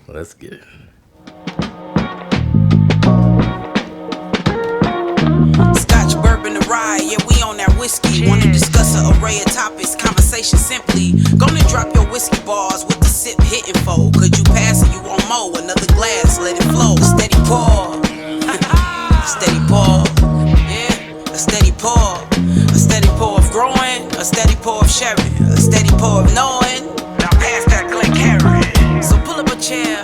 Let's get it. Scotch, bourbon, and rye, yeah, we on that whiskey. Wanna discuss an array of topics, conversation simply. Gonna drop your whiskey bars with the sip hitting for. Could you pass it? You want more? Another glass, let it flow. Steady pour. Steady pour. Yeah, a steady pour. A steady pour of growing, a steady pour of sharing, a steady pour of knowing. Now pass that Glencairn. So pull up a chair,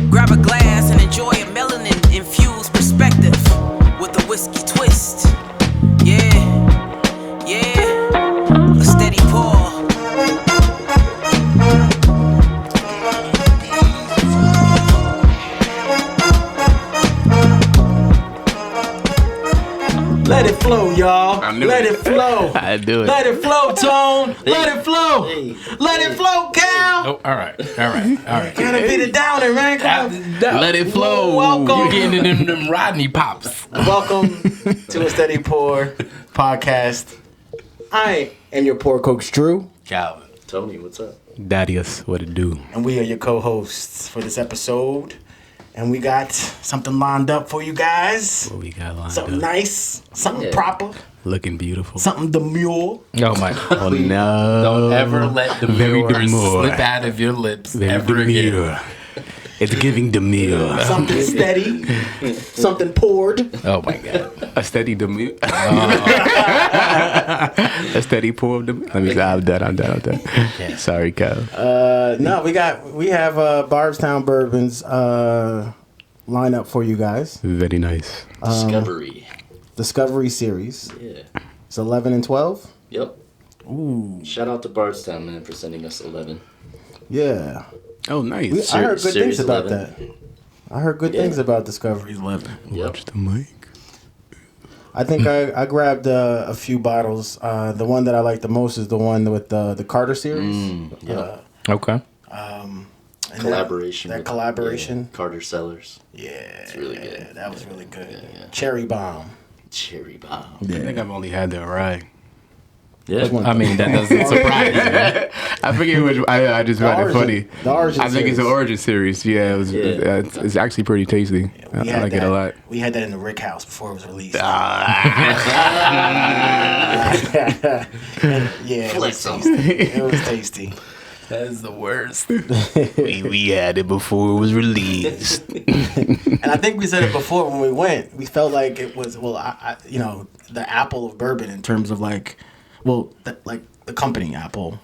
grab a glass, and enjoy a melanin-infused perspective with a whiskey twist. Yeah, yeah, a steady pour. Let it flow, y'all. Let it flow. I do it. Let it flow, Tone. Let it flow. Let it flow, Cal. Oh, all right. Gotta beat it down and man. Let it flow. Welcome. You're getting into them Rodney pops. Welcome to a Steady Pour podcast. I am your poor coach, Drew. Calvin. Tony, what's up? Daddius, what it do? And we are your co-hosts for this episode. And we got something lined up for you guys. What we got lined Something up? nice, something proper, Looking beautiful. something demure. Oh my. Oh no. Don't ever let the Very demure demure. slip out of your lips Very ever again. demure. It's giving demure. Something steady, something poured. Oh my God. A steady demure. A steady pour of demure. Let me say, I'm done. Sorry, Kyle. No, we have Bardstown Bourbons line up for you guys. Very nice. Discovery. Discovery series. Yeah. It's 11 and 12. Yep. Ooh. Shout out to Bardstown, man, for sending us 11. Yeah. Oh, nice. I heard good Series things about 11. that. I heard good things about Discovery 11. Yep. Watch the mic. I think I grabbed a few bottles. The one that I like the most is the one with the Carter series. Yep. Okay. And Collaboration. That with- collaboration. yeah, Carter Sellers. Yeah. It's really good. That was really good. Yeah. Cherry Bomb. Cherry bomb. I think I've only had the rye. Yeah. one? I mean, that doesn't surprise me. I forget which. I just found it funny. The Origin I think it's the series. Origin series. Yeah, it's actually pretty tasty. I We had like it a lot. We had that in the Rick House before it was released. Yeah, it was Flex 'em. tasty. It was tasty. That is the worst. we had it before it was released. And I think we said it before when we went. We felt like it was the Apple of bourbon in terms of like the company Apple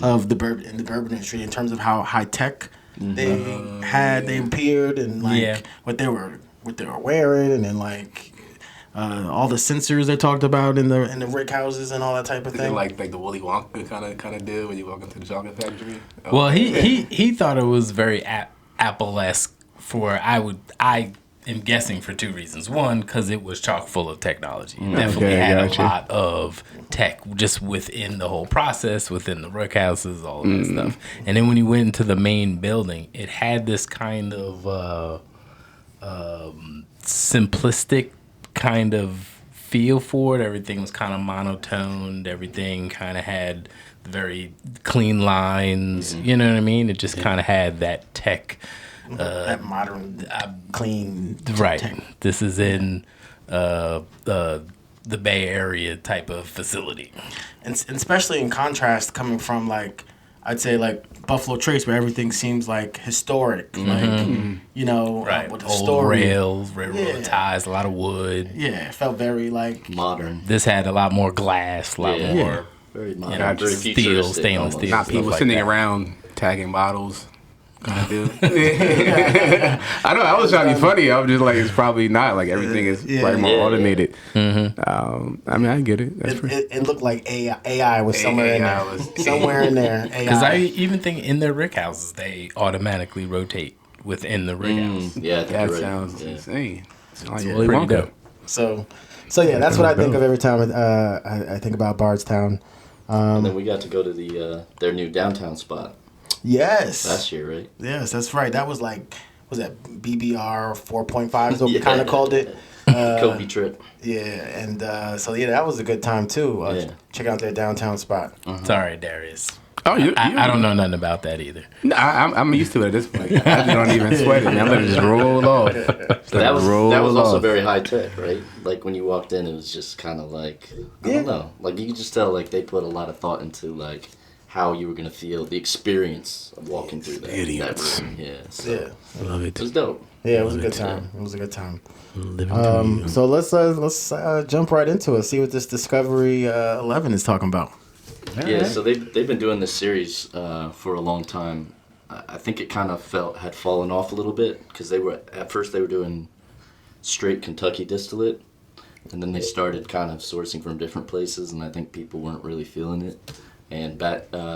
of the bourbon in the bourbon industry in terms of how high tech they appeared and like what they were wearing and then like all the sensors they talked about in the Rick houses and all that type of Is it thing. like the Willy Wonka kind of deal when you walk into the chocolate factory? Well, he thought it was very Apple-esque for I am guessing for two reasons. One, because it was chock full of technology. It definitely had gotcha. a lot of tech just within the whole process, within the Rick houses, all of that stuff. And then when you went into the main building, it had this kind of simplistic kind of feel for it. Everything was kind of monotoned. Everything kind of had very clean lines. You know what I mean? It just kind of had that tech. That modern, clean. Right. tech. This is in the Bay Area type of facility. And especially in contrast coming from like I'd say like Buffalo Trace where everything seems like historic, like Right. with the Old story. rails, railroad ties, a lot of wood. Yeah, it felt very like Modern. This had a lot more glass, a lot Yeah. more Very modern. know, Very steel, futuristic stainless almost. steel. Not stuff people like sitting that. around tagging bottles. I do. I know. I was trying to be funny. I was just like, it's probably not. Like everything is like more automated. I mean, I get it. That's it looked like AI was somewhere in AI there. was- Somewhere in there. Because I AI. even think in their Rick houses, they automatically rotate within the Rick house. Yeah, I think that you're right. sounds Yeah. insane. Sounds like Yeah, Willy pretty Wonka. dope. So yeah, that's what I think of every time I think about Bardstown. And then we got to go to their new downtown spot Yes. last year, right? Yes, that's right. That was like, was that BBR 4.5 is what we Yeah. kind of called it. Kobe trip. Yeah, and so yeah, that was a good time too. Yeah. Check out their downtown spot. Sorry, Darius. Oh, I don't know nothing about that either. No, I'm used to it at this point. I just don't even sweat it, man. I let it just roll off. That was also very high tech, right? Like when you walked in, it was just kind of like I don't know. Like you could just tell like they put a lot of thought into like how you were gonna feel, the experience of walking through that room. Yeah, so Love it. it was dope. Yeah, it was a good time. It was a good time. So let's jump right into it. See what this Discovery 11 is talking about. Yeah, so they've been doing this series for a long time. I think it kind of had fallen off a little bit because at first they were doing straight Kentucky distillate, and then they started kind of sourcing from different places, and I think people weren't really feeling it. And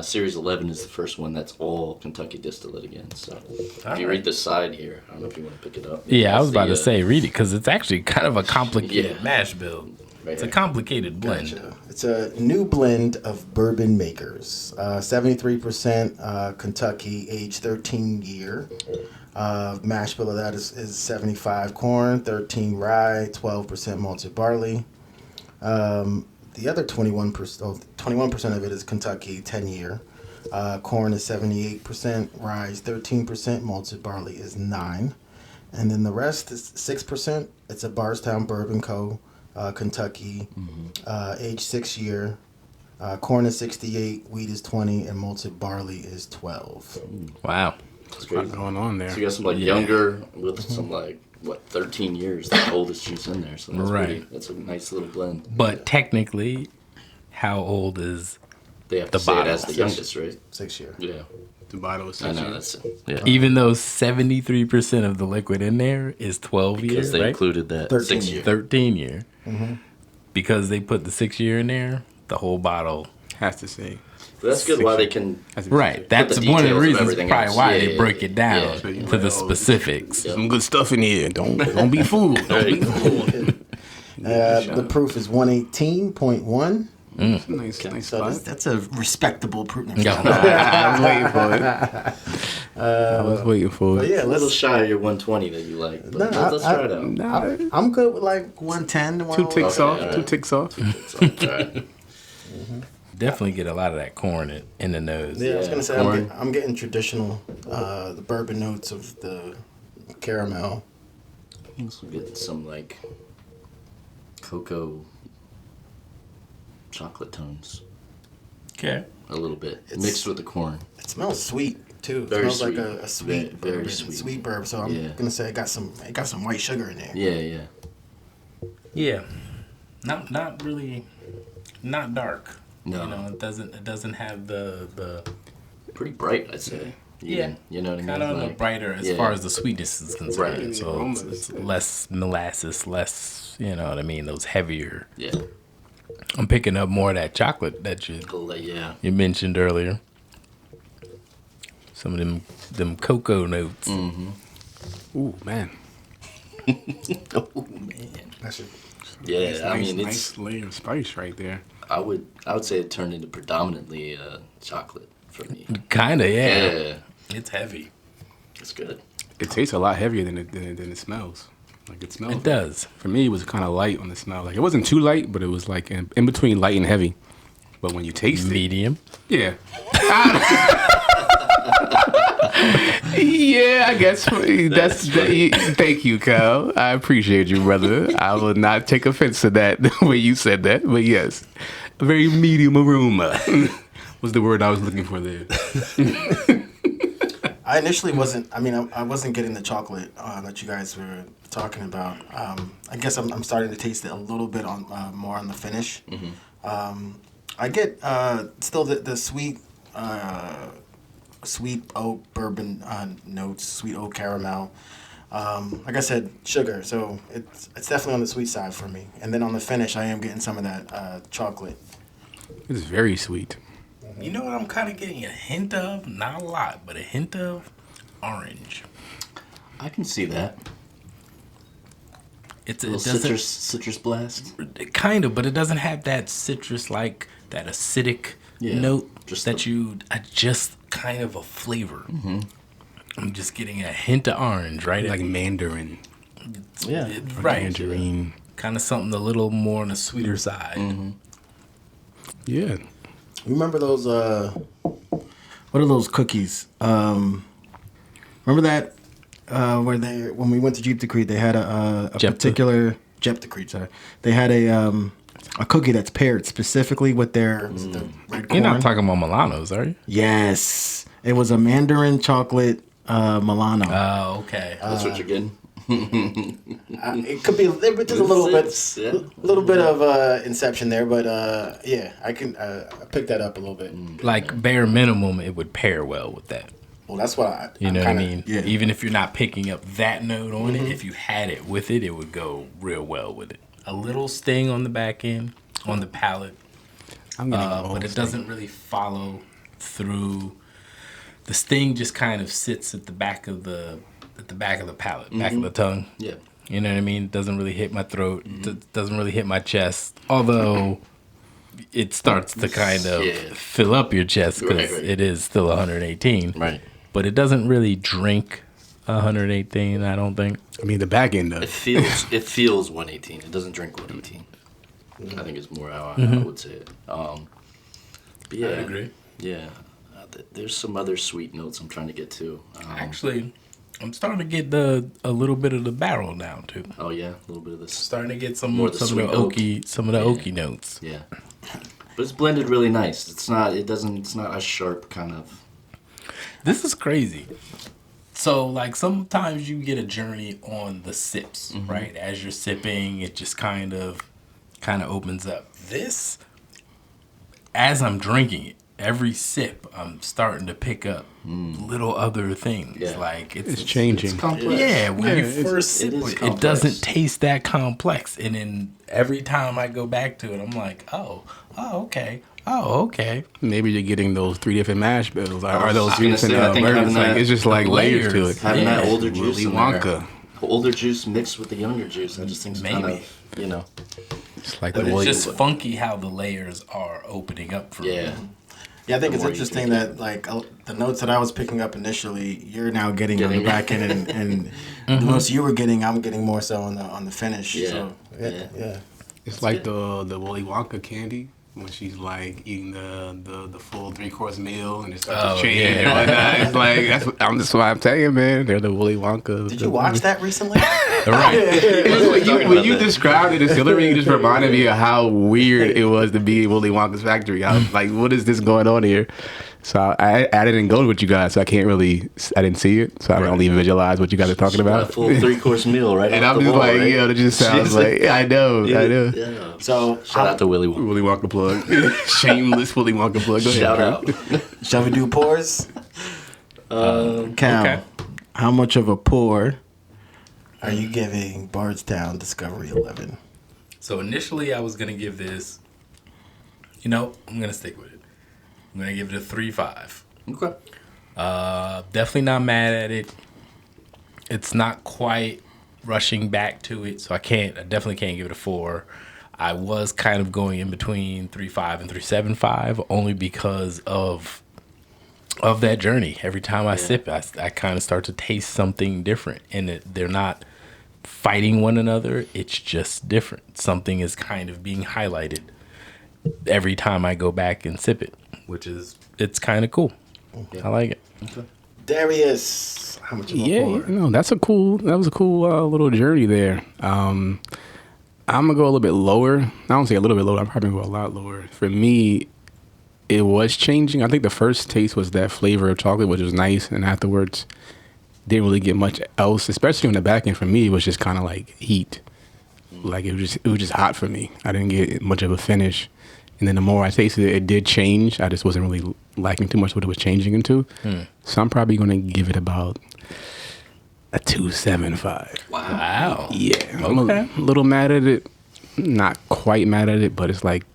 Series 11 is the first one that's all Kentucky distillate again. So if you read the side here, I don't know if you want to pick it up. Yeah, I was about to say read it because it's actually kind of a complicated mash bill. Right, it's a complicated blend. Gotcha. It's a new blend of bourbon makers. 73% Kentucky, age 13 year. Mash bill of that is 75 corn, 13 rye, 12% malted barley. The other 21% of it is Kentucky, 10 year. Corn is 78%, rye is 13%, malted barley is 9%. And then the rest is 6%. It's a Bardstown Bourbon Co., Kentucky, age 6 year. Corn is 68, wheat is 20, and malted barley is 12. Wow. What's going on there? So you got some like younger with some like 13 years, the oldest juice in there. So that's that's a nice little blend. But technically, how old is they have to say it as the youngest, right? 6 year. Yeah. The bottle is 6 I know years. that's even though 73% of the liquid in there is 12 because years, they right? included that 13 6 year. 13 year. Because they put the 6 year in there, the whole bottle Has to say. But that's good why they can. Right. That's the one of the details of reasons everything probably else. why Yeah, they break it down yeah. to the specifics. Some good stuff in here. Don't be fooled. Don't be fooled. The proof is 118.1. Nice So spot. that's a respectable proof. Yeah. I was waiting for it. I was waiting for But it. yeah, A little shy of your 120 that you like. But let's try it out. Nah, I'm good with like 110. two ticks off. all right. 2 ticks off. All right. Definitely get a lot of that corn in the nose. Yeah, I was gonna say corn. I'm getting traditional, the bourbon notes of the caramel. Also get some like cocoa chocolate tones Okay. a little bit mixed with the corn. It smells sweet too. It Very smells like sweet. a sweet, Very bourbon, sweet. sweet bourbon. So I'm gonna say it got some white sugar in there. Yeah. Yeah. Not really, not dark. No. You know, it doesn't have the Pretty bright, I'd say. Yeah. You know what I mean? kind of Like, brighter as yeah. far as the sweetness is concerned. Right. So it's less molasses, less, you know what I mean, those heavier. Yeah. I'm picking up more of that chocolate that Yeah. you mentioned earlier. Some of them cocoa notes. Ooh, man. Oh man. That's it. Yeah. I mean, nice layer of spice right there. I would say it turned into predominantly chocolate for me. Kinda, yeah. Yeah. It's heavy. It's good. It tastes a lot heavier than it smells. Like it smells. It does. For me, it was kind of light on the smell. Like it wasn't too light, but it was like in between light and heavy. But when you taste Medium. it, yeah. Yeah, I guess that's thank you, Kyle. I appreciate you, brother. I will not take offense to that when you said that. But yes, a very medium aroma was the word I was looking for there. I initially wasn't. I mean, I wasn't getting the chocolate that you guys were talking about. I guess I'm starting to taste it a little bit on more on the finish. I get still the sweet. Sweet oak bourbon notes, sweet oak caramel. Like I said, sugar. So it's definitely on the sweet side for me. And then on the finish, I am getting some of that chocolate. It's very sweet. You know what I'm kind of getting a hint of? Not a lot, but a hint of orange. I can see that. It A little doesn't citrus blast. kind of, but it doesn't have that citrus like that acidic note just just kind of a flavor. I'm just getting a hint of orange, right? Like mandarin. Yeah. Right. Tangerine. Kind of something a little more on the sweeter side. Yeah. Remember those? What are those cookies? Remember that where they when we went to Jeep the Creek, they had a particular Jeep the Creek. Sorry, they had a cookie that's paired specifically with their the red corn. You're not talking about Milanos, are you? Yes, it was a Mandarin chocolate Milano. Oh, okay. That's what you're getting. It could be just a little bit of inception there, but yeah, I can pick that up a little bit. Like bare minimum, it would pair well with that. Well, that's what You know what I mean? Yeah. Even if you're not picking up that note on it, if you had it with it, it would go real well with it. A little sting on the back end, on the palate, but it doesn't really follow through. The sting just kind of sits at the back of the palate, back of the tongue. Yeah. You know what I mean? It doesn't really hit my throat. Doesn't really hit my chest. Although it starts to kind of fill up your chest because it is still 118. Right. But it doesn't really drink 118, I don't think. I mean, the back end It does. feels 118. It doesn't drink 118. I think it's more how I would say it. But yeah, I agree. Yeah. There's some other sweet notes I'm trying to get to. Actually, I'm starting to get a little bit of the barrel now too. Oh yeah, a little bit of this. Starting to get some More of the the sweet oak. oaky notes. Yeah. But it's blended really nice. It's not a sharp kind of. This is crazy. So, like, sometimes you get a journey on the sips, right? As you're sipping, it just kind of opens up. This, as I'm drinking it, every sip, I'm starting to pick up little other things. Yeah. Like, It's changing. It's complex. yeah, when you it's- first sip it is it, complex. it doesn't taste that complex. And then every time I go back to it, I'm like, oh, okay. Maybe you're getting those 3 different mash bills. Or those was 3 gonna different say, I think bourbons. having Like, that- it's just like layers to layers. it. Having that Yeah. older juice Willy in Wonka. there. Older juice mixed with the younger juice. I just think it's kind Maybe. of, you know. It's like But the it's Willy just funky how the layers are opening up for me. Yeah. Yeah, I think The it's more you interesting drink that like the notes that I was picking up initially, you're now getting on the Getting- back end, and the notes you were getting, I'm getting more so on the finish. Yeah. So, yeah. It's like the Willy Wonka candy when she's like eating the full 3-course meal and it starts to change yeah. and whatnot. It's like that's why I'm telling you, man. They're the Willy Wonka. Did you watch that recently? When you described the distillery, you just reminded me of how weird it was to be in Willy Wonka's factory. I was like, what is this going on here? So I didn't go with you guys, so I didn't see it, so I don't even visualize what you guys are talking A about. full 3-course meal, right? And off I'm the just wall, like, right? it just sounds like, yeah, I know. Yeah. So Shout out to Willy Wonka. Willy Wonka plug. Shameless Willy Wonka plug. Go Shout ahead, out. shall we do pours? Cal, okay. how much of a pour are you giving Bardstown Discovery 11? So initially, I was gonna give this. I'm gonna stick with it. I'm gonna give it a 3.5. Okay. Definitely not mad at it. It's not quite rushing back to it, so I definitely can't give it a 4. I was kind of going in between 3.5 and 3.75 only because of that journey. Every time I sip, I kind of start to taste something different, and they're not fighting one another. It's just different. Something is kind of being highlighted every time I go back and sip it, it's kind of cool. I like it. Darius, how much of a pour? that was a cool little journey there. I'm gonna go a little bit lower. I don't say a little bit lower. I'm probably gonna go a lot lower. For me, it was changing. I think the first taste was that flavor of chocolate, which was nice, and afterwards, didn't really get much else. Especially on the back end, for me, it was just kind of like heat. Like it was just hot for me. I didn't get much of a finish. And then the more I tasted it, it did change. I just wasn't really liking too much what it was changing into. So I'm probably going to give it about a 2.75. Wow. Yeah. I'm a little mad at it. Not quite mad at it, but it's like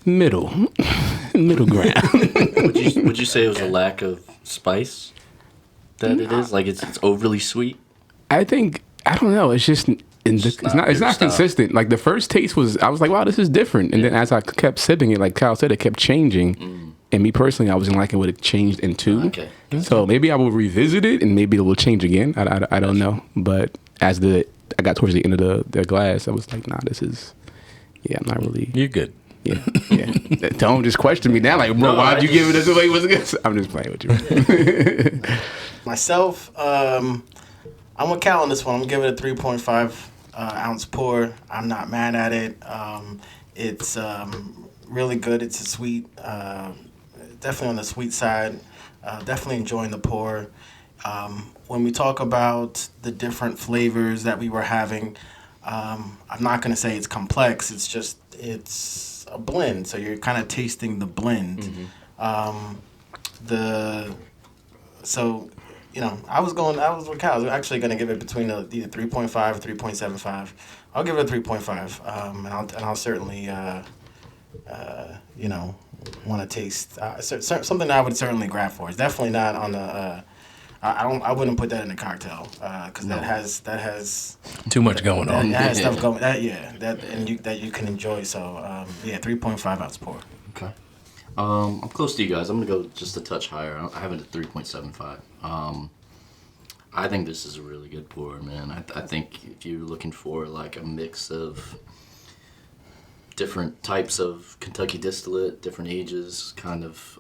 middle ground. Would you say it was a lack of spice that it is? Like it's overly sweet? I don't know. It's just it's not your style. consistent. Like the first taste I was like, wow, this is different. And then as I kept sipping it, like Kyle said, it kept changing. And me personally, I wasn't liking what it changed into. Okay. So maybe I will revisit it and maybe it will change again. I don't know. But as I got towards the end of the glass, I was like, nah, I'm not really. You're good. Yeah. Tone just questioned me now, like, bro, why'd you give it this away? What's good? I'm just playing with you. Myself, I'm with Cal on this one. I'm gonna give it a 3.5 ounce pour. I'm not mad at it. It's really good. It's a sweet, definitely on the sweet side. Definitely enjoying the pour. When we talk about the different flavors that we were having, I'm not going to say it's complex. It's a blend. So you're kind of tasting the blend. Mm-hmm. I was with Cal. I was actually going to give it between either 3.5 or 3.75. I'll give it a 3.5. And I'll certainly, want to taste something that I would certainly grab for. It's definitely not on the. I wouldn't put that in a cocktail because that has too much going on. That has stuff going. That you can enjoy. So 3.5 ounce pour. Okay. I'm close to you guys. I'm gonna go just a touch higher. I have it at 3.75. I think this is a really good pour, man. I think if you're looking for like a mix of different types of Kentucky distillate, different ages, kind of,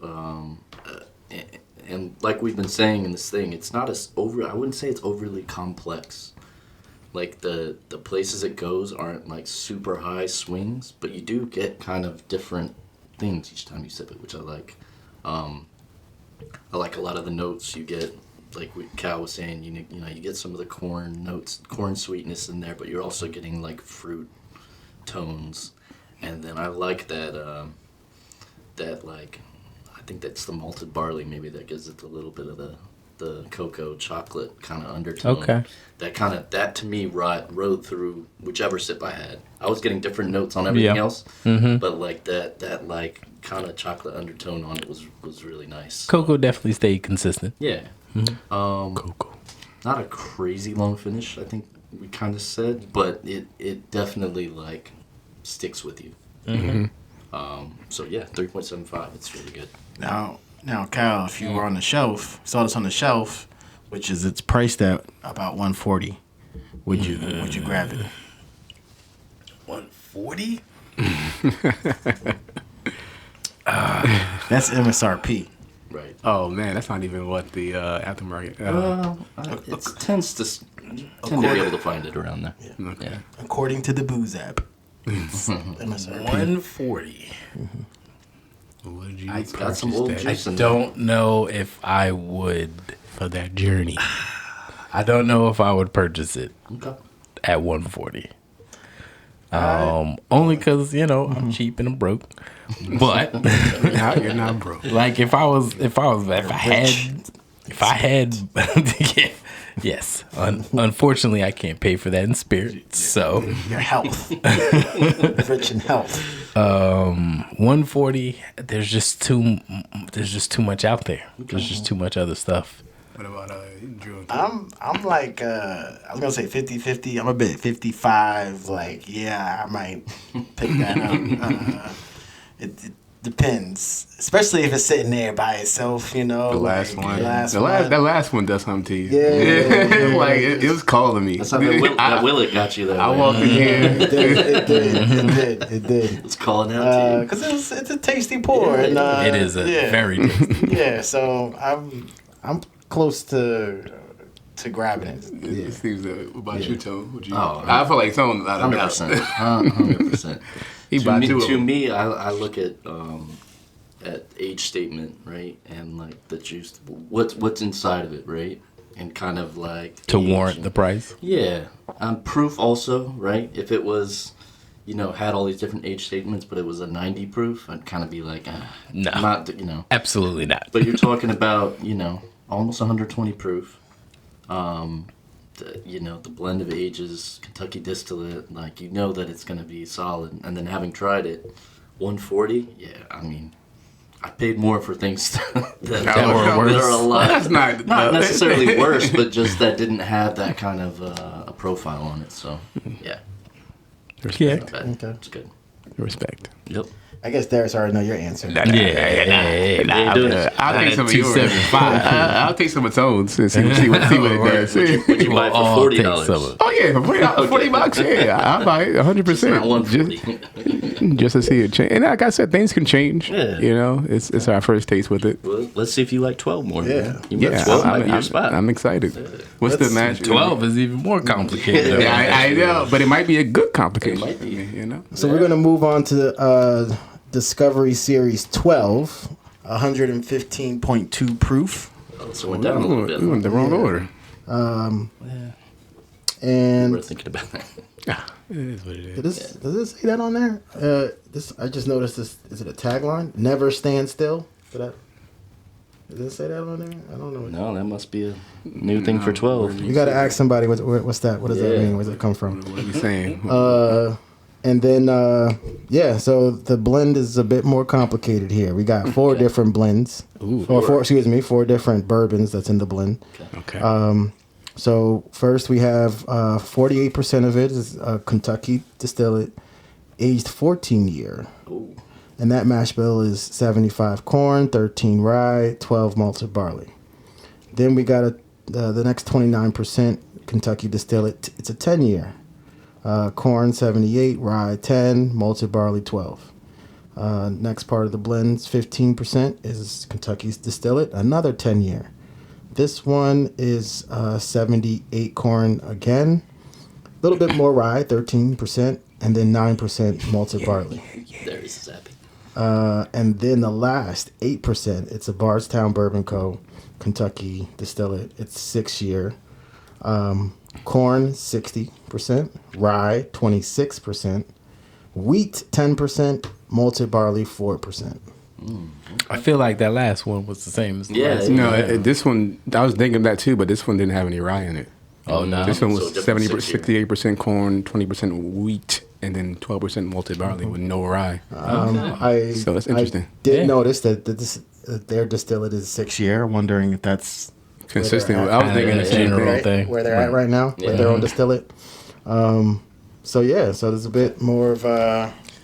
and like we've been saying in this thing, it's not as I wouldn't say it's overly complex. Like the places it goes aren't like super high swings, but you do get kind of different things each time you sip it, which I like. I like a lot of the notes you get, like Cal was saying, you get some of the corn notes, corn sweetness in there, but you're also getting like fruit tones. And then I like that like, I think that's the malted barley maybe that gives it a little bit of the cocoa chocolate kind of undertone. Okay. That to me rode through whichever sip I had. I was getting different notes on everything else, but like that like kind of chocolate undertone on it was really nice. Cocoa definitely stayed consistent. Yeah. Mm-hmm. Cocoa. Not a crazy long finish, I think we kind of said, but it definitely like sticks with you. Mm-hmm. 3.75. It's really good. Now, Cal, if you were on the shelf, saw this on the shelf, which is it's priced at about $140, would you grab it? $140? That's MSRP. Right. Oh man, that's not even what the aftermarket. It tends to be able to find it around there. Yeah. Okay. Yeah. According to the Booze app. MSRP. $140. Would you I got some old juice in there. I don't know if I would for that journey. I don't know if I would purchase it at $140. Only because I'm cheap and I'm broke. But you're not broke. Like if I had yes. Unfortunately, I can't pay for that in spirit. So your health, rich in health. 140. There's just too much out there. There's just too much other stuff. What about Drew? I'm like I was gonna say 50-50. I'm a bit 55. Like I might pick that up. It depends, especially if it's sitting there by itself. The last one. The last one does something to you. Yeah. Like it was calling me. That's how that Willet got you there. I walked in here. It did. It's calling out to you because it's a tasty pour. And, it is very tasty. Yeah, so I'm close to grabbing it. It seems about you, Tone. I feel like Tone. 100%. To me, I look at age statement, right, and like the juice, what's inside of it, right, and kind of like to warrant the price. Yeah, proof also, right. If it was, had all these different age statements, but it was a 90 proof, I'd kind of be like, no, not, absolutely not. But you're talking about, almost 120 proof. The blend of ages, Kentucky distillate, like that it's going to be solid. And then having tried it, 140, I paid more for things that are a lot. That's not necessarily worse, but just that didn't have that kind of a profile on it. So, yeah. Respect. Okay. It's good. Respect. Yep. I guess Darius already know your answer. I'll take some of yours. I'll take some of Tone's and see what it does. Would you buy it for $40? Oh yeah, for $40. Yeah, I'll buy it 100%. Just to see it change. And like I said, things can change. Yeah. You know, it's our first taste with it. Well, let's see if you like 12 more. Yeah. Yeah, 12 might be your spot. I'm excited. What's the match? 12 is even more complicated. Yeah, I know, but it might be a good complication. It might be. You know. So we're gonna move on to Discovery Series 12, 115.2 proof. So it went down a little bit. We went the wrong order. And We're thinking about that. It is what it is. does it say that on there? I just noticed this. Is it a tagline? Never stand still. Does it say that on there? I don't know. No, that must be a new thing for 12. You got to ask somebody what's that? What does that mean? Where does it come from? What are you saying? And then so the blend is a bit more complicated here. We got four different blends, four different bourbons that's in the blend. Okay. So first we have 48% of it is Kentucky distillate, aged 14 year. Ooh. And that mash bill is 75 corn, 13 rye, 12 malted barley. Then we got the next 29% Kentucky distillate. It's a 10 year. Corn 78, rye 10, malted barley 12. Next part of the blends, 15% is Kentucky's distillate, another 10 year. This one is 78 corn again, a little bit more rye, 13%, and then 9% malted barley. There's Zappy. And then the last 8%, it's a Bardstown Bourbon Co. Kentucky distillate. It's 6 year. Corn 60%, rye 26%, wheat 10%, malted barley 4%. I feel like that last one was the same as the last one. No, this one, I was thinking that too, but this one didn't have any rye in it. Oh, no. This one was So different 68% corn, 20% wheat, and then 12% malted barley with no rye. So that's interesting. I did notice that their distillate is 6 year. Wondering if that's Consistent. I was thinking the same general thing. thing. where they're at right now with their own distillate. So there's a bit more of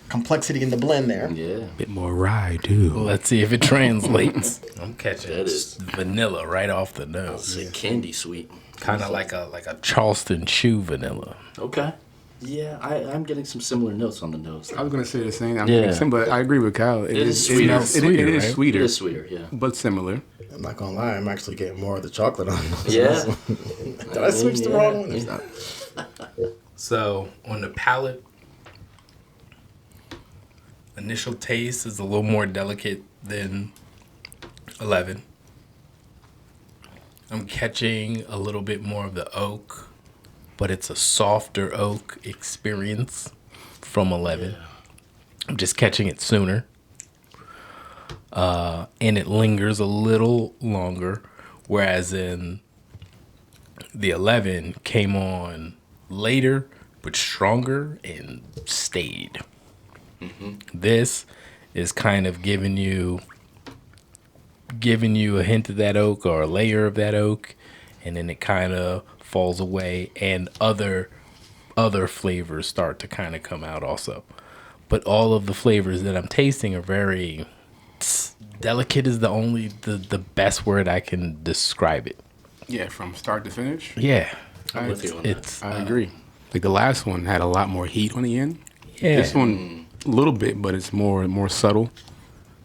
complexity in the blend there. Yeah. Bit more rye too. Let's see if it translates. I'm catching That is- vanilla right off the nose. It's candy sweet. Kind of like a Charleston chew vanilla. Okay. Yeah, I'm getting some similar notes on the nose. I was gonna say the same. Yeah. But I agree with Kyle. It is sweeter. It is sweeter. It is sweeter, yeah. but similar. I'm not gonna lie, I'm actually getting more of the chocolate on this. Yeah. Did I switch the wrong one? It's not. So on the palate, initial taste is a little more delicate than 11. I'm catching a little bit more of the oak, but it's a softer oak experience from 11. I'm just catching it sooner. And it lingers a little longer, whereas in the 11 came on later, but stronger and stayed. This is kind of giving you a hint of that oak or a layer of that oak, and then it kind of falls away, and other flavors start to kind of come out also. But all of the flavors that I'm tasting are very delicate. Is the best word I can describe it. Yeah, from start to finish. Yeah, I'm with you on that. I agree. Like the last one had a lot more heat on the end. yeah. This one, a little bit, but it's more subtle.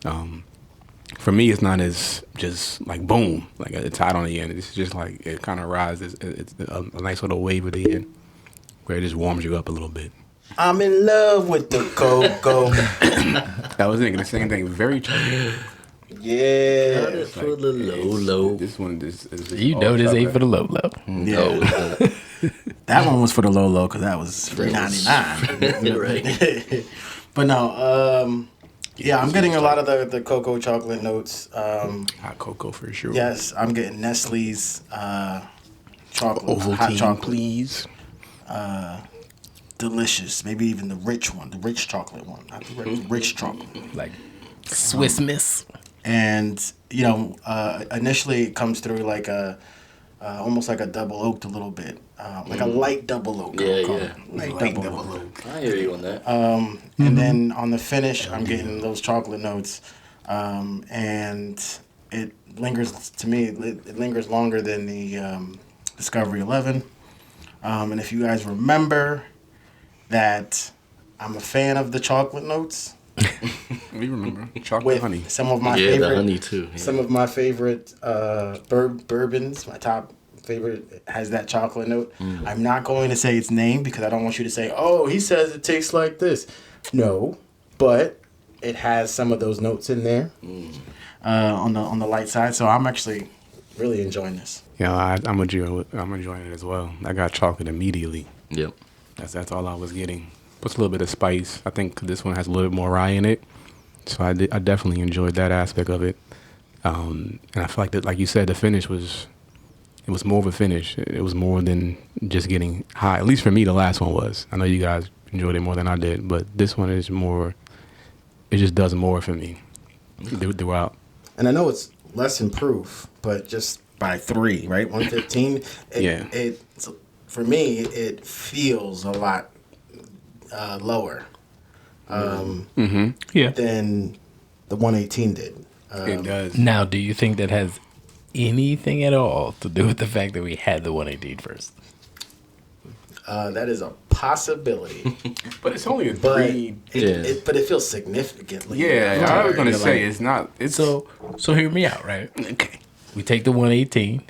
For me, it's not as just like boom, like it's hot on the end. It's just like it kind of rises. It's a nice little wave at the end where it just warms you up a little bit. I'm in love with the cocoa. I was thinking the same thing. Very chocolate. Yeah. For the low. This one is You know this ain't for the low. Yeah. That one was for the low because that was $3.99. Right. But no, yeah, I'm getting a lot of the cocoa chocolate notes. hot cocoa for sure. Yes, I'm getting Nestle's chocolate, hot Ovaltine, chocolate. please. Delicious. Maybe even the rich one, the rich chocolate one, not the rich chocolate. Like Swiss Miss. And initially it comes through like a almost like a double oaked a little bit, like a light double oak. Yeah, I'll call yeah. it. Light double oak. I hear you on that. And then on the finish, I'm getting those chocolate notes, and it lingers to me. It lingers longer than the Discovery 11. And if you guys remember that, I'm a fan of the chocolate notes. We remember chocolate With honey. some of my Yeah, favorite, the honey too. Yeah. some of my favorite bourbons. My top favorite has that chocolate note. I'm not going to say its name because I don't want you to say, "Oh, he says it tastes like this." No, but it has some of those notes in there on the light side. So I'm actually really enjoying this. Yeah, I'm enjoying it as well. I got chocolate immediately. Yep. That's all I was getting. Puts a little bit of spice. I think this one has a little bit more rye in it, so I definitely enjoyed that aspect of it. And I feel like that, like you said, the finish was more of a finish. It was more than just getting high. At least for me, the last one was. I know you guys enjoyed it more than I did, but this one is more. It just does more for me throughout. And I know it's less in proof, but just by 3, right? 115. Yeah. For me, it feels a lot lower Yeah. than the 118 did. It does. Now, do you think that has anything at all to do with the fact that we had the 118 first? That is a possibility, But it's only a but 3. but it feels significantly. Yeah, I was gonna You're say like, it's not. It's So hear me out, right? okay. We take the 118.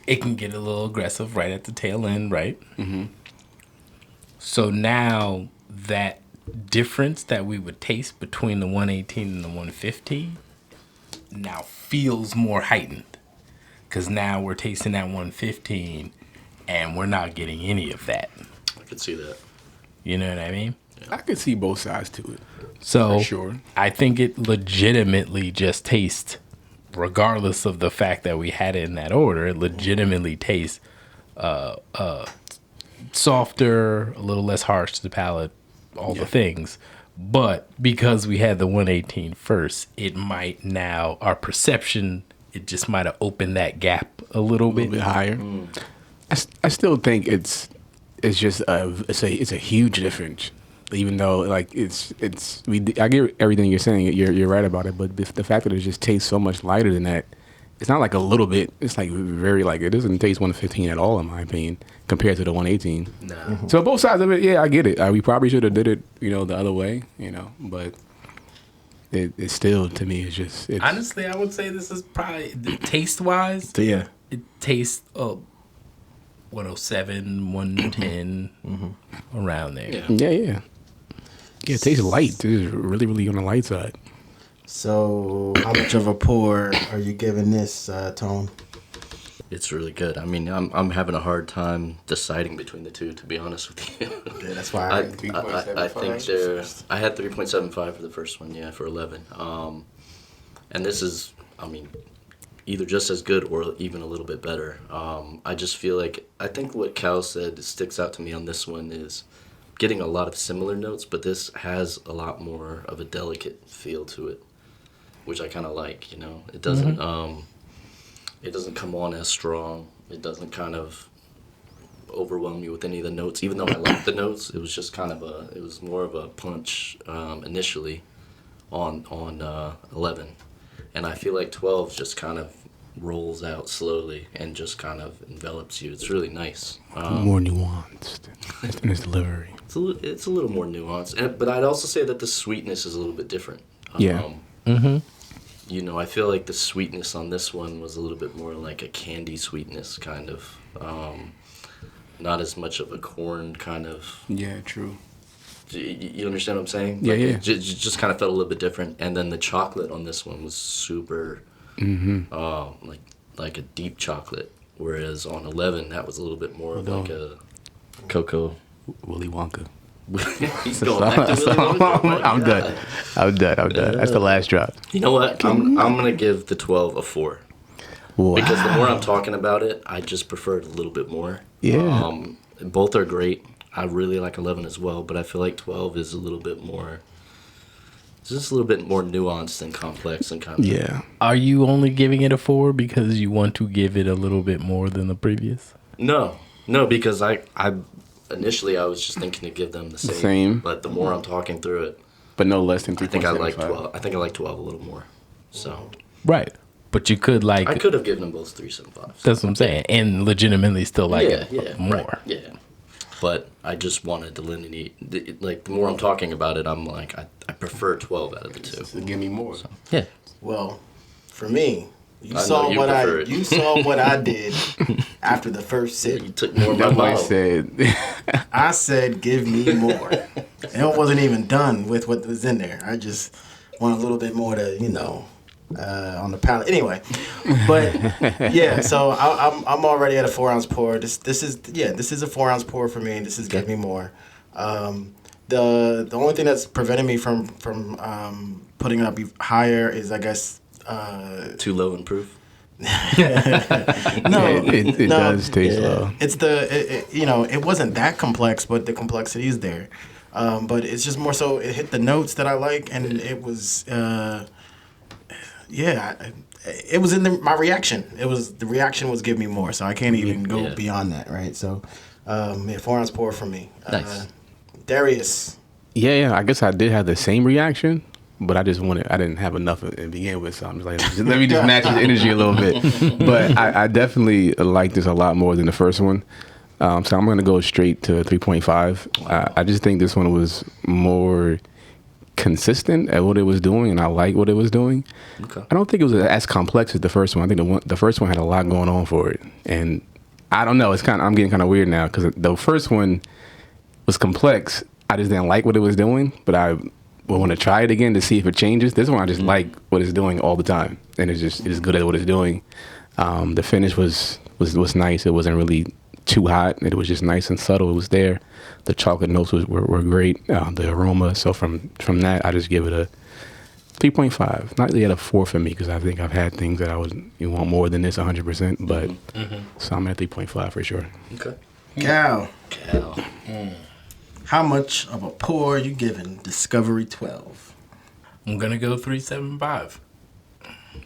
It can get a little aggressive right at the tail end, right? Mm-hmm. So now that difference that we would taste between the 118 and the 115 now feels more heightened. Because now we're tasting that 115 and we're not getting any of that. I could see that. You know what I mean? I could see both sides to it. So For sure. I think it legitimately just tastes, regardless of the fact that we had it in that order, it legitimately tastes softer, a little less harsh to the palate, all the things. But because we had the 118 first, it might now, our perception, it just might have opened that gap a little A little bit higher. I still think it's just it's a huge difference. Even though like I get everything you're saying, you're right about it. But the fact that it just tastes so much lighter than that, it's not like a little bit. It's like very like it doesn't taste 115 at all in my opinion compared to the 118. Nah. So both sides of it, yeah, I get it. We probably should have did it, the other way, but. It still to me is just Honestly, I would say this is probably taste wise. So yeah, It tastes 107, 110, around there. Yeah. yeah. It tastes light. It's really, really on the light side. So how much of a pour are you giving this, Tone? It's really good. I mean, I'm having a hard time deciding between the two, to be honest with you. Yeah, that's why I think I had 3.75 for the first one, yeah, for 11. And this is, I mean, either just as good or even a little bit better. I just feel like, I think what Cal said sticks out to me on this one is getting a lot of similar notes, but this has a lot more of a delicate feel to it, which I kind of like, It doesn't, it doesn't come on as strong. It doesn't kind of overwhelm you with any of the notes. Even though I like the notes, it was just kind of it was more of a punch initially on 11. And I feel like 12 just kind of rolls out slowly and just kind of envelops you. It's really nice. More nuanced in its delivery. It's a little more nuanced. But I'd also say that the sweetness is a little bit different. Yeah. I feel like the sweetness on this one was a little bit more like a candy sweetness, kind of. Not as much of a corn kind of. Yeah, true. You understand what I'm saying? Yeah, like yeah. It just kind of felt a little bit different. And then the chocolate on this one was super, like a deep chocolate. Whereas on 11, that was a little bit more of like a cocoa. Willy Wonka. He's going back to Willy Wonka. Oh my I'm God. done. That's the last drop. You know what? I'm gonna give the 12 a 4 Wow. because the more I'm talking about it, I just prefer it a little bit more. Yeah. Both are great. I really like 11 as well, but I feel like 12 is a little bit more It's just a little bit more nuanced and complex and kind of. Yeah. Are you only giving it a 4 because you want to give it a little bit more than the previous? No, because I initially I was just thinking to give them the same. Same. But the more I'm talking through it, But no less than 3.75. I think I like 12. I think I like 12 a little more. So Right. But you could like. I could have given them both 3.75. That's what I'm saying. And legitimately still like yeah, it more. right, yeah. But I just wanted to delineate. Like the more I'm talking about it, I'm like I prefer 12 out of the two. So give me more. Yeah. Well, for me, you I know saw you what prefer it. you saw what I did after the first You sip. took more of my Nobody bottle. said. I said, "Give me more." And it wasn't even done with what was in there. I just want a little bit more to, on the palate. Anyway, but yeah. So I'm already at a 4 ounce pour. This is a 4 ounce pour for me. This is give me more. The only thing that's preventing me from putting it up higher is, I guess. Too low in proof. No, It no, does taste low. It's it wasn't that complex, but the complexity is there. But it's just more so it hit the notes that I like, and it was, it was in my reaction. The reaction was give me more, so I can't even go beyond that, right? So, 4 ounce pour for me. Nice. Darius. Yeah. I guess I did have the same reaction, but I didn't have enough to begin with, so I'm just like, let me just match his energy a little bit. But I definitely like this a lot more than the first one. So I'm going to go straight to 3.5. Wow. I just think this one was more consistent at what it was doing, and I like what it was doing. Okay. I don't think it was as complex as the first one. I think the first one had a lot going on for it, and I don't know. I'm getting kind of weird now because the first one was complex. I just didn't like what it was doing, but I would want to try it again to see if it changes. This one I just like what it's doing all the time, and it is good at what it's doing. The finish was nice. It wasn't really too hot. It was just nice and subtle. It was there. The chocolate notes were great. The aroma. So from that, I just give it a 3.5. Not really at a 4 for me because I think I've had things that you want more than this 100%. But so I'm at 3.5 for sure. Okay. Cal. Cal. How much of a pour are you giving Discovery 12? I'm going to go 3.75.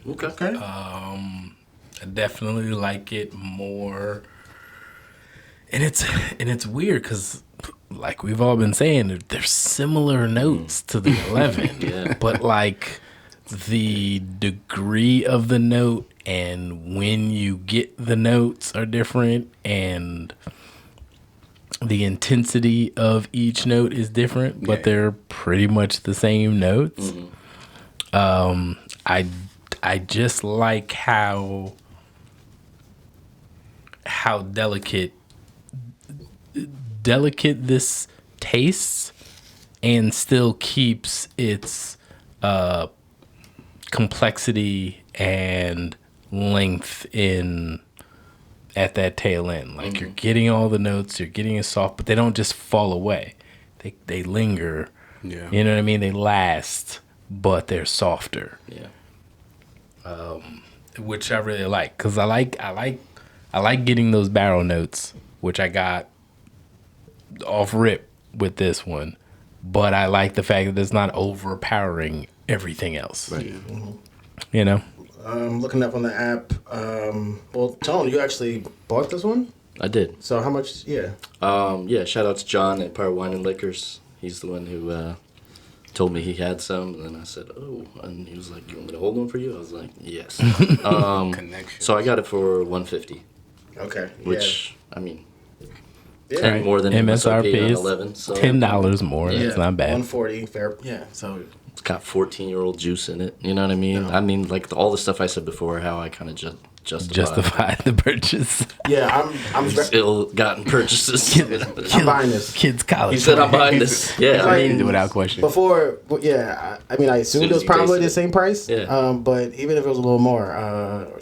Okay. I definitely like it more. And it's weird because, like we've all been saying, there's similar notes to the 11. Yeah. But, like, the degree of the note and when you get the notes are different, and the intensity of each note is different, but they're pretty much the same notes. I just like how delicate this tastes and still keeps its complexity and length at that tail end. Like you're getting all the notes, you're getting it soft, but they don't just fall away. They linger. Yeah. You know what I mean? They last, but they're softer. Yeah. Which I really like, because I like getting those barrel notes, which I got off rip with this one, but I like the fact that it's not overpowering everything else. Right. You know? Looking up on the app. Well, Tone, you actually bought this one? I did. So how much? Yeah. Shout out to John at Power Wine and Liquors. He's the one who told me he had some, and then I said, "Oh," and he was like, "You want me to hold one for you?" I was like, "Yes." Connection. So I got it for $150, Okay. which I mean, yeah. 10 more than MSRP MSRP on is 11. So $10 more. Yeah. That's not bad. 140. Fair. Yeah. So. it's got 14-year-old juice in it. You know what I mean? Yeah. I mean, like all the stuff I said before, how I kind of Justify the purchase. Yeah. I'm ill-gotten purchases. I'm buying this. Kids' college. He said, "I'm buying this." Yeah, I mean, Without question. Before, yeah, I mean, I assumed it was Soon as you taste probably it. the same price. Yeah. But even if it was a little more,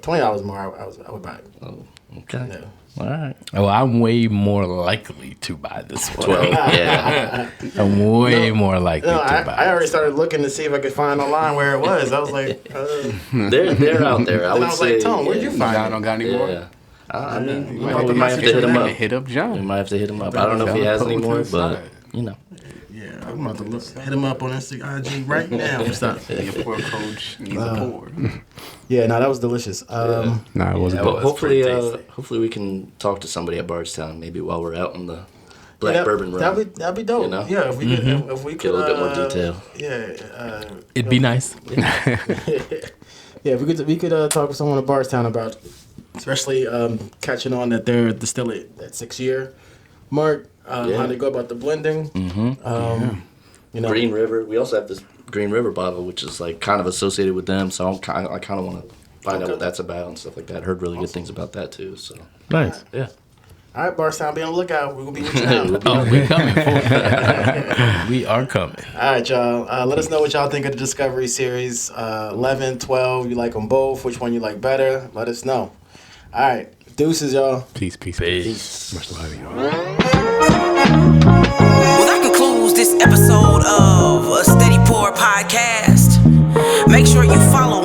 $20 more, I would buy it. oh, okay. Yeah. All right. Oh, I'm way more likely to buy this one. 12. Yeah. I'm way more likely No, to buy I already it. started looking to see if I could find online where it was. I was like, They're out there. I then would I was say. like, Tone, where'd you find Y'all it? don't got any more? Yeah. I mean, You we might might have to hit him up. Hit up We John. might have to hit him up. I don't know if he has any more, but you know. Yeah. I'm about to hit him up on Instagram, IG right now. Stop. Your poor coach needs a pour. Yeah, no, that was delicious. Nah, it wasn't. But hopefully, pretty tasty. hopefully we can talk to somebody at Bardstown maybe while we're out in the Black Bourbon room. That'd be dope. You know? Yeah, if we could, if we could Get a little bit more detail. Yeah, It'd be nice. yeah. If we could talk with someone at Bardstown about, especially catching on that they're distilling that 6-year mark. How they go about the blending. You know, Green River. We also have this Green River bottle, which is like kind of associated with them. So I kind of want to find out what that's about and stuff like that. I heard really good things about that too. So Nice. yeah. all right, Bardstown, be on the lookout. We're gonna be reaching out. Oh, we're coming. We are coming. All right, y'all. Let us know what y'all think of the Discovery series. 11, 12, you like them both? Which one you like better? Let us know. All right. Deuces, y'all. Peace. Peace. Much love, y'all. Well, that concludes this episode of a Steady Pour podcast. Make sure you follow